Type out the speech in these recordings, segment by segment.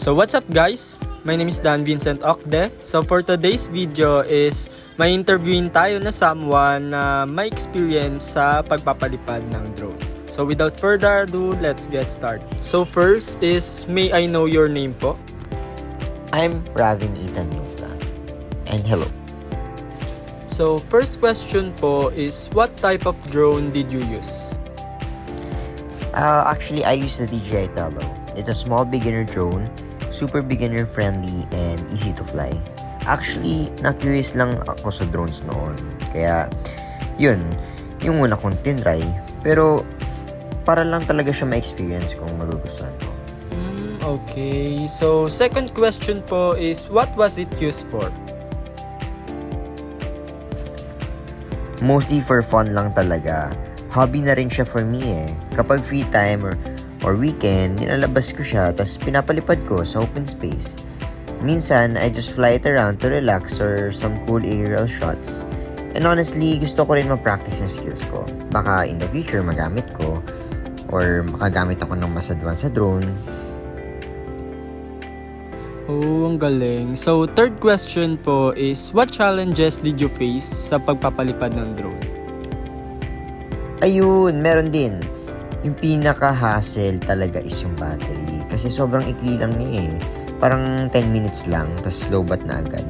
So what's up guys? My name is Dan Vincent Ocde. So for today's video is may interviewin tayo na someone na may experience sa pagpapalipad ng drone. So without further ado, let's get started. So first is, may I know your name po? I'm Ravin Ethan Luka. And hello. So first question po is, what type of drone did you use? Actually, I use the DJI Tello. It's a small beginner drone, super beginner friendly, and easy to fly. Actually, na-curious lang ako sa drones noon. Kaya, yun, yung una kong tinry. Pero, para lang talaga siya ma-experience kung magugustuhan ko. Okay, so second question po is, what was it used for? Mostly for fun lang talaga. Hobby na rin siya for me eh. Kapag free time or weekend, nilalabas ko siya tapos pinapalipad ko sa open space. Minsan, I just fly it around to relax or some cool aerial shots. And honestly, gusto ko rin ma-practice yung skills ko. Baka in the future magamit ko or makagamit ako ng mas advanced sa drone. Oh, ang galing. So third question po is, what challenges did you face sa pagpapalipad ng drone? Ayun, meron din. Yung pinaka-hassle talaga is yung battery. Kasi sobrang ikli lang niya eh. Parang 10 minutes lang, tapos lowbat na agad.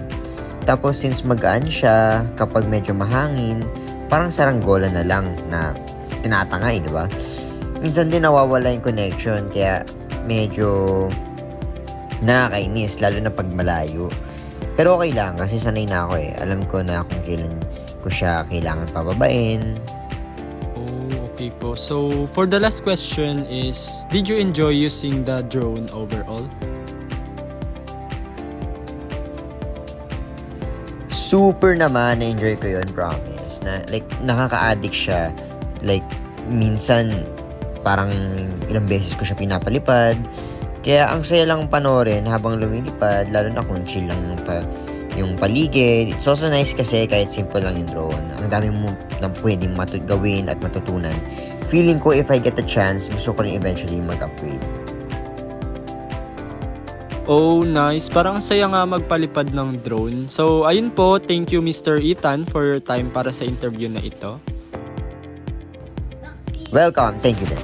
Tapos since magaan siya, kapag medyo mahangin, parang saranggola na lang na tinatangay, di ba? Minsan din nawawala yung connection, kaya medyo nakakainis, lalo na pag malayo. Pero okay lang, kasi sanay na ako eh. Alam ko na kung kailan ko siya kailangan pababain. Okay po. So, for the last question is, did you enjoy using the drone overall? Super naman, na-enjoy ko yun, promise. Na, like, nakaka-addict siya. Like, minsan, parang ilang beses ko siya pinapalipad. Kaya, ang saya lang panoorin habang lumilipad, lalo na kung chill lang yung paligid. It's also nice kasi kahit simple lang yung drone, ang dami mo na pwedeng gawin at matutunan. Feeling ko if I get a chance, gusto ko rin eventually mag-upgrade. Oh, nice. Parang saya nga magpalipad ng drone. So, ayun po. Thank you, Mr. Ethan, for your time para sa interview na ito. Welcome. Thank you din.